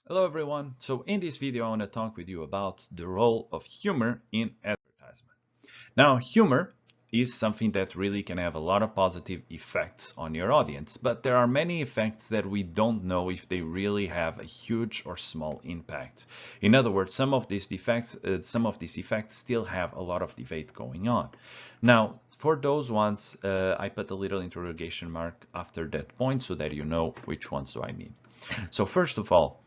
Hello everyone. So in this video I want to talk with you about the role of humor in advertisement. Now humor is something that really can have a lot of positive effects on your audience, but there are many effects that we don't know if they really have a huge or small impact. In other words, some of these effects still have a lot of debate going on. Now for those ones, I put a little interrogation mark after that point so that you know which ones do I mean. So first of all,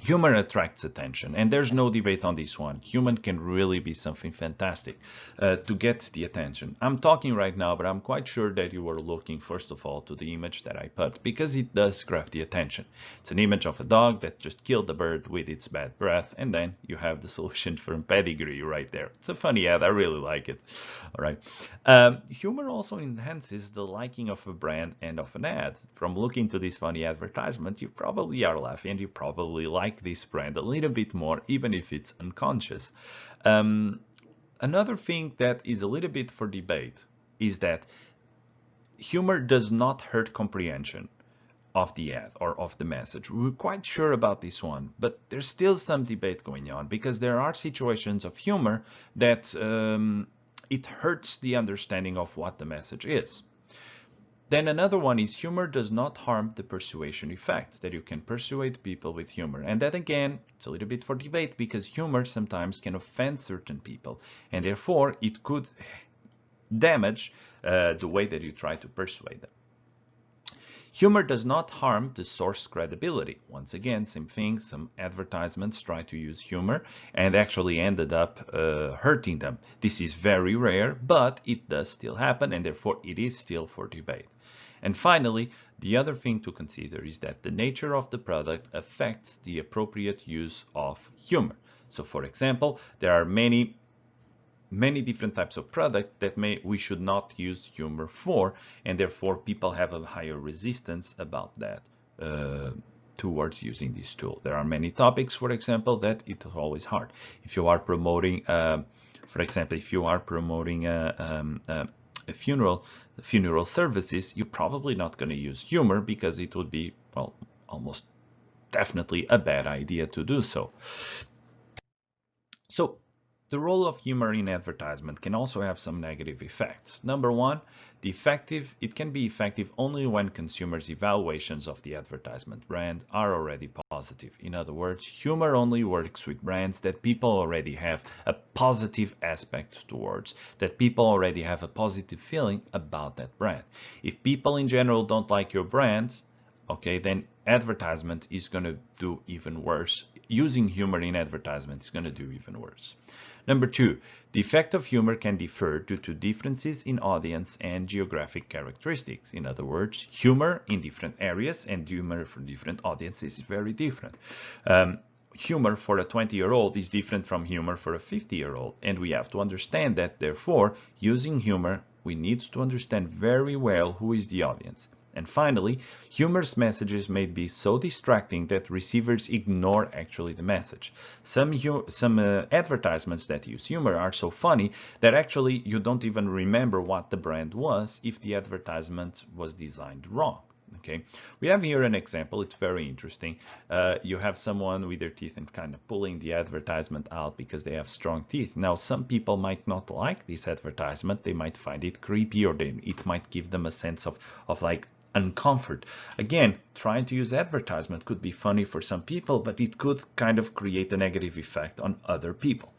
humor attracts attention, and there's no debate on this one. Humor can really be something fantastic to get the attention. I'm talking right now, but I'm quite sure that you were looking, first of all, to the image that I put, because it does grab the attention. It's an image of a dog that just killed the bird with its bad breath, and then you have the solution for pedigree right there. It's a funny ad. I really like it. All right. Humor also enhances the liking of a brand and of an ad. From looking to this funny advertisement, you probably are laughing, and you probably like this brand a little bit more, even if it's unconscious. Another thing that is a little bit for debate is that humor does not hurt comprehension of the ad or of the message. We're quite sure about this one, but there's still some debate going on because there are situations of humor that it hurts the understanding of what the message is. Then another one is humor does not harm the persuasion effect, that you can persuade people with humor. And that again, it's a little bit for debate because humor sometimes can offend certain people, and therefore it could damage the way that you try to persuade them. Humor does not harm the source credibility. Once again, same thing, some advertisements try to use humor and actually ended up hurting them. This is very rare, but it does still happen, and therefore it is still for debate. And finally, the other thing to consider is that the nature of the product affects the appropriate use of humor. So for example, there are many different types of product that we should not use humor for, and therefore people have a higher resistance about that towards using this tool. There are many topics, for example, that it's always hard. If you are promoting, for example, if you are promoting a funeral services, you're probably not going to use humor because it would be, well, almost definitely a bad idea to do so. So the role of humor in advertisement can also have some negative effects. Number one, it can be effective only when consumers' evaluations of the advertisement brand are already positive. In other words, humor only works with brands that people already have a positive aspect towards, that people already have a positive feeling about that brand. If people in general don't like your brand, okay, then advertisement is going to do even worse. Using humor in advertisement is going to do even worse. Number two, the effect of humor can differ due to differences in audience and geographic characteristics. In other words, humor in different areas and humor for different audiences is very different. Humor for a 20-year-old is different from humor for a 50-year-old, and we have to understand that. Therefore, using humor, we need to understand very well who is the audience. And finally, humorous messages may be so distracting that receivers ignore actually the message. Some advertisements that use humor are so funny that actually you don't even remember what the brand was if the advertisement was designed wrong. Okay, we have here an example. It's very interesting. You have someone with their teeth and kind of pulling the advertisement out because they have strong teeth. Now, some people might not like this advertisement. They might find it creepy, or it might give them a sense of like uncomfort. Again, trying to use advertisement could be funny for some people, but it could kind of create a negative effect on other people.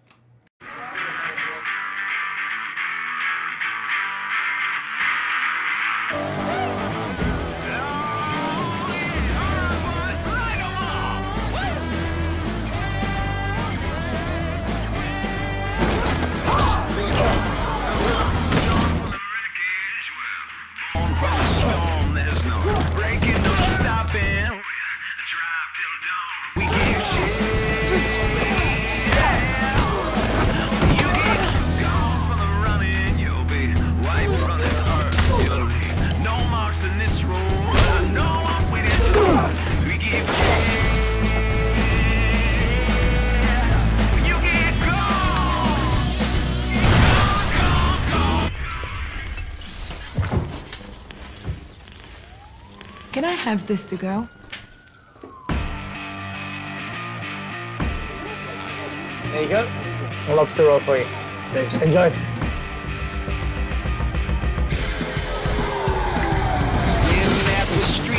Can I have this to go? There you go. A lobster roll for you. Thanks. Enjoy.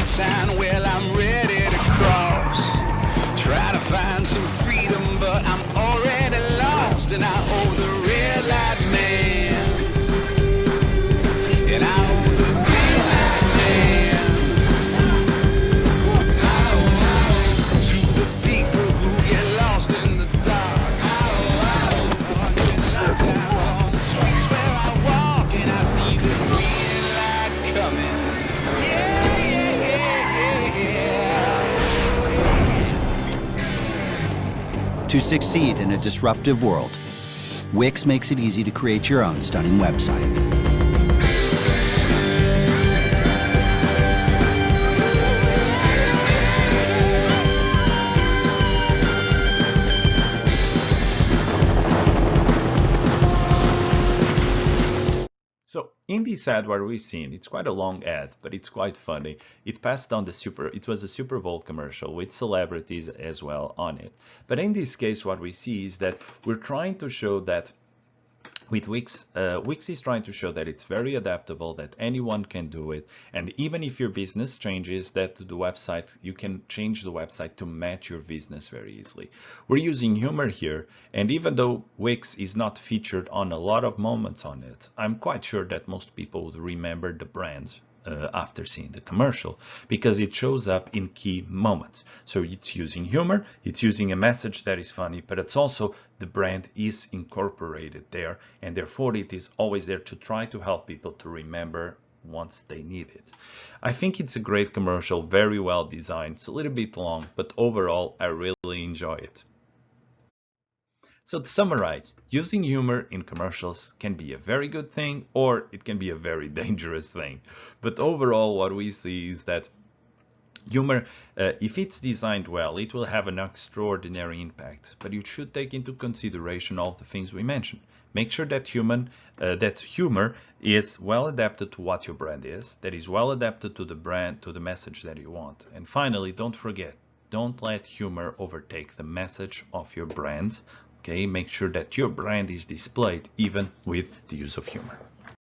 Sign, well, I'm ready to cross. Try to find some freedom, but I'm already lost. And I owe the red light man. And I owe the green light man. To the people who get lost in the dark. Locked out on the streets where I walk, and I see the green light coming. To succeed in a disruptive world, Wix makes it easy to create your own stunning website. So in this ad what we've seen, it's quite a long ad, but it's quite funny. It passed on it was a Super Bowl commercial with celebrities as well on it. But in this case, what we see is that we're trying to show that with Wix, Wix is trying to show that it's very adaptable, that anyone can do it, and even if your business changes, that the website, you can change the website to match your business very easily. We're using humor here, and even though Wix is not featured on a lot of moments on it, I'm quite sure that most people would remember the brand after seeing the commercial, because it shows up in key moments. So it's using humor, it's using a message that is funny, but it's also the brand is incorporated there, and therefore it is always there to try to help people to remember once they need it. I think it's a great commercial, very well designed. It's a little bit long, but overall I really enjoy it. So to summarize, using humor in commercials can be a very good thing, or it can be a very dangerous thing. But overall, what we see is that humor, if it's designed well, it will have an extraordinary impact. But you should take into consideration all the things we mentioned. Make sure that humor is well adapted to what your brand is, that is well adapted to the brand, to the message that you want. And finally, don't forget, don't let humor overtake the message of your brand. Okay, make sure that your brand is displayed even with the use of humor.